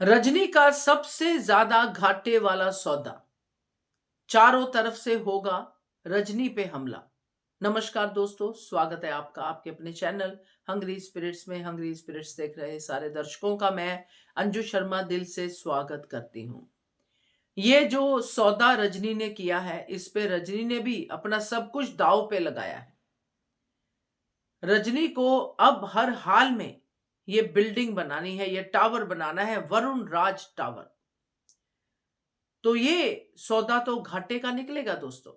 रजनी का सबसे ज्यादा घाटे वाला सौदा, चारों तरफ से होगा रजनी पे हमला। नमस्कार दोस्तों, स्वागत है आपका आपके अपने चैनल हंग्री स्पिरिट्स में। हंग्री स्पिरिट्स देख रहे सारे दर्शकों का मैं अंजू शर्मा दिल से स्वागत करती हूँ। ये जो सौदा रजनी ने किया है, इस पे रजनी ने भी अपना सब कुछ दांव पे लगाया है। रजनी को अब हर हाल में ये बिल्डिंग बनानी है, ये टावर बनाना है, वरुण राज टावर। तो ये सौदा तो घाटे का निकलेगा दोस्तों,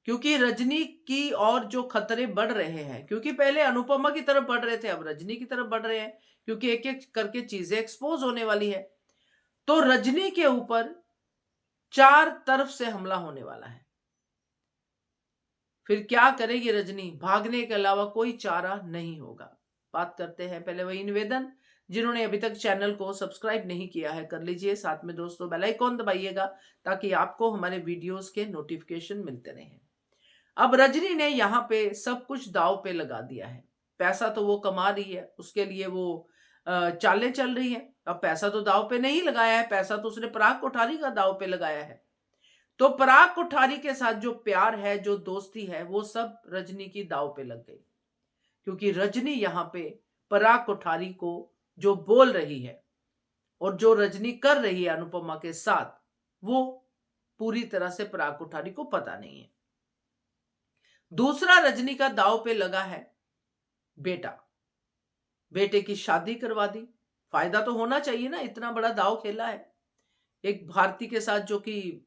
क्योंकि रजनी की और जो खतरे बढ़ रहे हैं, क्योंकि पहले अनुपमा की तरफ बढ़ रहे थे, अब रजनी की तरफ बढ़ रहे हैं, क्योंकि एक एक करके चीजें एक्सपोज होने वाली है। तो रजनी के ऊपर चार तरफ से हमला होने वाला है। फिर क्या करेगी रजनी? भागने के अलावा कोई चारा नहीं होगा। बात करते हैं पहले वही निवेदन, जिन्होंने अभी तक चैनल को सब्सक्राइब नहीं किया है कर लीजिए, साथ में दोस्तों बेल आइकॉन दबाइएगा ताकि आपको हमारे वीडियोस के नोटिफिकेशन मिलते रहें। अब रजनी ने यहाँ पे सब कुछ दाव पे लगा दिया है। पैसा तो वो कमा रही है, उसके लिए वो चालें चल रही है। अब पैसा तो दाव पे नहीं लगाया है, पैसा तो उसने पराग कोठारी का दाव पे लगाया है। तो पराग कोठारी के साथ जो प्यार है, जो दोस्ती है, वो सब रजनी की दाव पे लग गई, क्योंकि रजनी यहाँ पे पराग कोठारी को जो बोल रही है और जो रजनी कर रही है अनुपमा के साथ, वो पूरी तरह से पराग कोठारी को पता नहीं है। दूसरा रजनी का दाव पे लगा है बेटा। बेटे की शादी करवा दी, फायदा तो होना चाहिए ना, इतना बड़ा दाव खेला है। एक भारती के साथ जो कि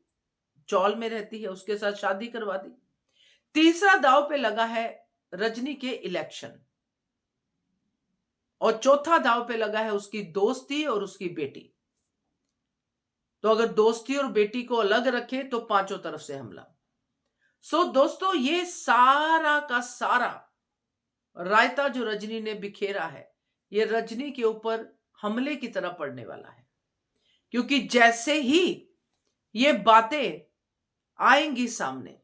चौल में रहती है, उसके साथ शादी करवा दी। तीसरा दाव पे लगा है रजनी के इलेक्शन, और चौथा दाव पे लगा है उसकी दोस्ती और उसकी बेटी। तो अगर दोस्ती और बेटी को अलग रखे तो पांचों तरफ से हमला। दोस्तों, ये सारा का सारा रायता जो रजनी ने बिखेरा है, ये रजनी के ऊपर हमले की तरह पड़ने वाला है, क्योंकि जैसे ही ये बातें आएंगी सामने,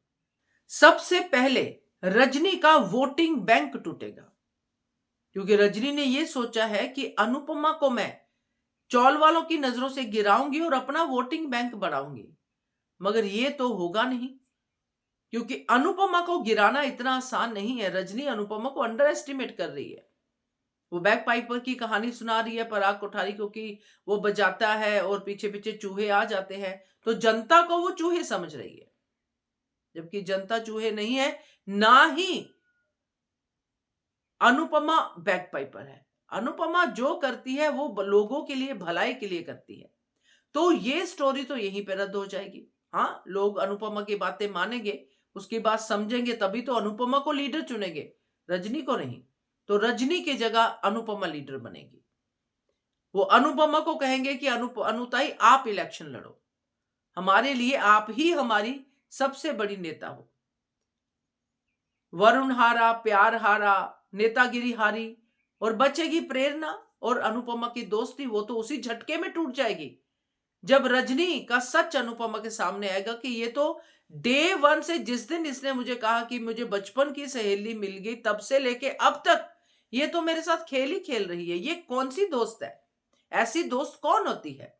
सबसे पहले रजनी का वोटिंग बैंक टूटेगा। क्योंकि रजनी ने यह सोचा है कि अनुपमा को मैं चौल वालों की नजरों से गिराऊंगी और अपना वोटिंग बैंक बढ़ाऊंगी, मगर यह तो होगा नहीं, क्योंकि अनुपमा को गिराना इतना आसान नहीं है। रजनी अनुपमा को अंडर एस्टिमेट कर रही है। वो बैक पाइपर की कहानी सुना रही है पराग कोठारी को कि वो बजाता है और पीछे पीछे चूहे आ जाते हैं, तो जनता को वो चूहे समझ रही है, जबकि जनता चूहे नहीं है, ना ही अनुपमा बैक पाइपर है। अनुपमा जो करती है वो लोगों के लिए, भलाई के लिए करती है। तो ये स्टोरी तो यहीं पे रद्द हो जाएगी। हाँ, लोग अनुपमा की बातें मानेंगे, उसकी बात समझेंगे, तभी तो अनुपमा को लीडर चुनेंगे, रजनी को नहीं। तो रजनी की जगह अनुपमा लीडर बनेगी। वो अनुपमा को कहेंगे कि अनुताई आप इलेक्शन लड़ो, हमारे लिए आप ही हमारी सबसे बड़ी नेता हो। वरुण हारा, प्यार हारा, नेतागिरी हारी, और बचेगी प्रेरणा और अनुपमा की दोस्ती। वो तो उसी झटके में टूट जाएगी जब रजनी का सच अनुपमा के सामने आएगा कि ये तो डे वन से, जिस दिन इसने मुझे कहा कि मुझे बचपन की सहेली मिल गई, तब से लेके अब तक ये तो मेरे साथ खेल ही खेल रही है। ये कौन सी दोस्त है? ऐसी दोस्त कौन होती है?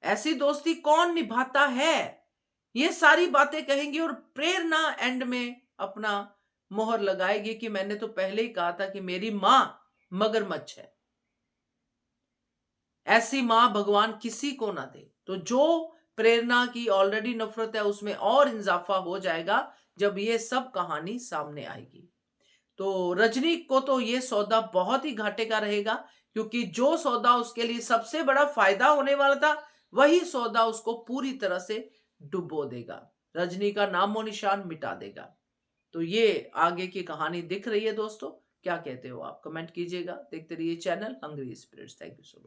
ऐसी दोस्ती कौन निभाता है? ये सारी बातें कहेंगी और प्रेरणा एंड में अपना मोहर लगाएगी कि मैंने तो पहले ही कहा था कि मेरी मां मगरमच्छ है। ऐसी मां भगवान किसी को ना दे। तो जो प्रेरणा की ऑलरेडी नफरत है, उसमें और इजाफा हो जाएगा जब ये सब कहानी सामने आएगी। तो रजनी को तो ये सौदा बहुत ही घाटे का रहेगा, क्योंकि जो सौदा उसके लिए सबसे बड़ा फायदा होने वाला था, वही सौदा उसको पूरी तरह से डुबो देगा, रजनी का नामो निशान मिटा देगा। तो ये आगे की कहानी दिख रही है दोस्तों। क्या कहते हो आप? कमेंट कीजिएगा। देखते रहिए channel hungry spirits. Thank you so much.